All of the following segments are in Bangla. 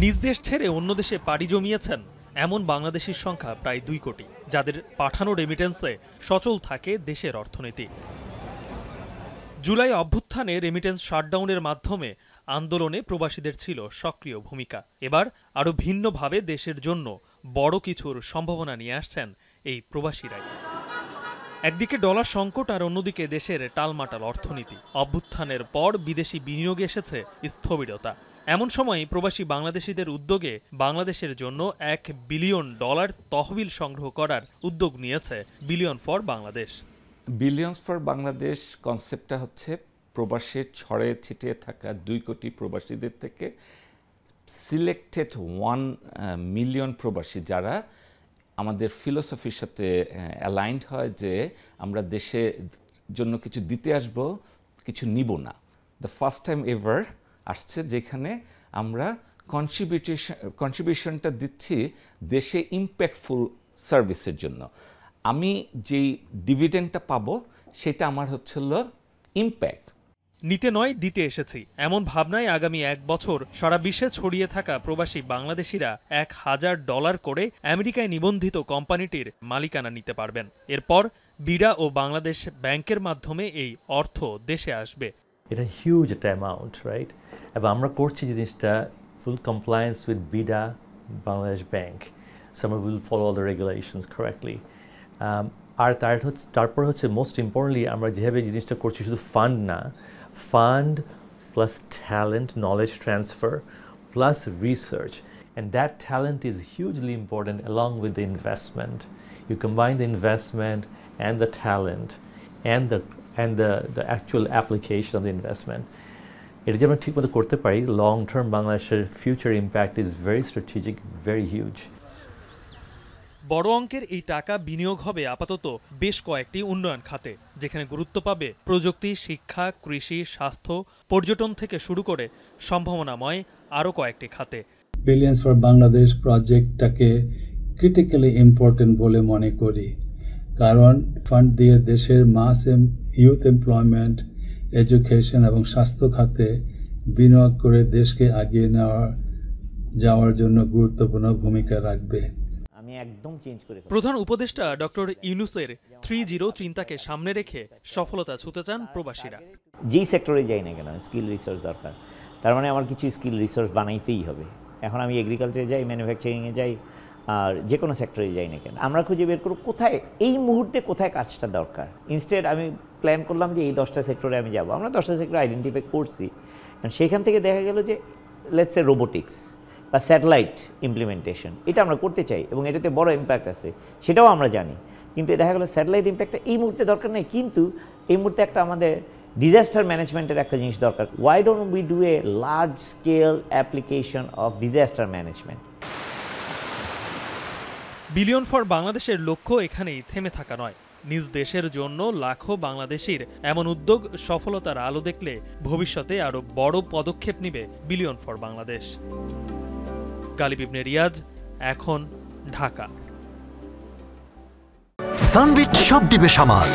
নিজ দেশ ছেড়ে অন্য দেশে পাড়ি জমিয়েছেন এমন বাংলাদেশির সংখ্যা প্রায় 2 কোটি, যাদের পাঠানো রেমিটেন্সে সচল থাকে দেশের অর্থনীতি। জুলাই অভ্যুত্থানে রেমিটেন্স শাটডাউনের মাধ্যমে আন্দোলনে প্রবাসীদের ছিল সক্রিয় ভূমিকা। এবার আরও ভিন্নভাবে দেশের জন্য বড় কিছুর সম্ভাবনা নিয়ে আসছেন এই প্রবাসীরাই। একদিকে ডলার সংকট আর অন্যদিকে দেশের টালমাটাল অর্থনীতি। অভ্যুত্থানের পর বিদেশি বিনিয়োগে এসেছে স্থবিরতা। এমন সময় প্রবাসী বাংলাদেশিদের উদ্যোগে বাংলাদেশের জন্য $1 বিলিয়ন তহবিল সংগ্রহ করার উদ্যোগ নিয়েছে billion for Bangladesh. Billions for Bangladesh কনসেপ্টটা হচ্ছে প্রবাসের ছড়ে ছিটিয়ে থাকা 2 কোটি প্রবাসীদের থেকে সিলেক্টেড 1 মিলিয়ন প্রবাসী যারা আমাদের ফিলোসফির সাথে অ্যালাইন্ড হয় যে আমরা দেশের জন্য কিছু দিতে আসব, কিছু নিব না। দ্য ফার্স্ট টাইম এভার আসছে যেখানে আমরা কন্ট্রিবিউশনটা দিচ্ছি দেশে ইম্প্যাক্টফুল সার্ভিসের জন্য। আমি যেই ডিভিডেন্ডটা পাবো সেটা আমার হচ্ছিল ইম্প্যাক্ট। নিতে নয় দিতে এসেছি এমন ভাবনায় আগামী 1 বছর সারা বিশ্বে ছড়িয়ে থাকা প্রবাসী বাংলাদেশিরা $1000 করে আমেরিকায় নিবন্ধিত কোম্পানিটির মালিকানা নিতে পারবেন। এরপর বিডা ও বাংলাদেশ ব্যাংকের মাধ্যমে এই অর্থ দেশে আসবে। এটা হিউজ একটা অ্যামাউন্ট, রাইট? এবং আমরা করছি জিনিসটা full compliance with BIDA, Bangladesh bank. So আমরা will follow all the regulations correctly. আর তারপর হচ্ছে মোস্ট ইম্পর্টেন্টলি আমরা যেভাবে জিনিসটা করছি শুধু ফান্ড না, fund plus talent, knowledge transfer plus research, and that talent is hugely important along with the investment. You combine the investment and the talent and the actual application of the investment. এটা যে আমরা ঠিকমতো করতে পারি, long term বাংলাদেশের future impact is very strategic, very huge. বড় অঙ্কের এই টাকা বিনিয়োগ হবে আপাতত বেশ কয়েকটি উন্নয়ন খাতে, যেখানে গুরুত্ব পাবে প্রযুক্তি, শিক্ষা, কৃষি, স্বাস্থ্য, পর্যটন থেকে শুরু করে সম্ভাবনাময় আরও কয়েকটি খাতে। বিলিয়ন্স ফর বাংলাদেশ প্রজেক্টটাকে ক্রিটিক্যালি ইম্পর্টেন্ট বলে মনে করি, কারণ ফান্ড দিয়ে দেশের মাস ইউথ এমপ্লয়মেন্ট, এডুকেশন এবং স্বাস্থ্য খাতে বিনিয়োগ করে দেশকে এগিয়ে যাওয়ার জন্য গুরুত্বপূর্ণ ভূমিকা রাখবে। প্রধান উপদেষ্টা ডক্টর ইউনূসের 3-0 চিন্তাকে সামনে রেখে সফলতা ছুঁতে চান প্রবাসীরা। যেই সেক্টরে যাই না কেন স্কিল রিসোর্স দরকার, তার মানে আমার কিছু স্কিল রিসোর্স বানাইতেই হবে। এখন আমি এগ্রিকালচারে যাই, ম্যানুফ্যাকচারিংয়ে যাই, আর যে কোনো সেক্টরে যাই না কেন, আমরা খুঁজে বের করব কোথায় এই মুহূর্তে কোথায় কাজটা দরকার। ইনস্টেড আমি প্ল্যান করলাম যে এই 10টা সেক্টরে আমি যাব। আমরা 10টা সেক্টর আইডেন্টিফাই করছি, সেখান থেকে দেখা গেল যে লেটস সে রোবোটিক্স বা স্যাটেলাইট ইমপ্লিমেন্টেশন, এটা আমরা করতে চাই এবং এটাতে বড় ইম্প্যাক্ট আছে, সেটাও আমরা জানি। কিন্তু দেখা গেলো স্যাটেলাইট ইম্প্যাক্টটা এই মুহূর্তে দরকার নেই, কিন্তু এই মুহূর্তে একটা আমাদের ডিজাস্টার ম্যানেজমেন্টের একটা জিনিস দরকার। Why don't we do a large scale application of disaster management? Billion for বাংলাদেশের লক্ষ্য এখানেই থেমে থাকা নয়। নিজ দেশের জন্য লাখো বাংলাদেশির এমন উদ্যোগ সফলতার আলো দেখলে ভবিষ্যতে আরও বড় পদক্ষেপ নেবে বিলিয়ন ফর বাংলাদেশ। গালিব ইবনে রিয়াজ, এখন, ঢাকা। সানবিট সব দিবে সামাল।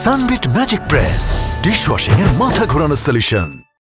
সানবিট ম্যাজিক প্রেস ডিশওয়াশিং এর মাথা ঘোরানো সলিউশন।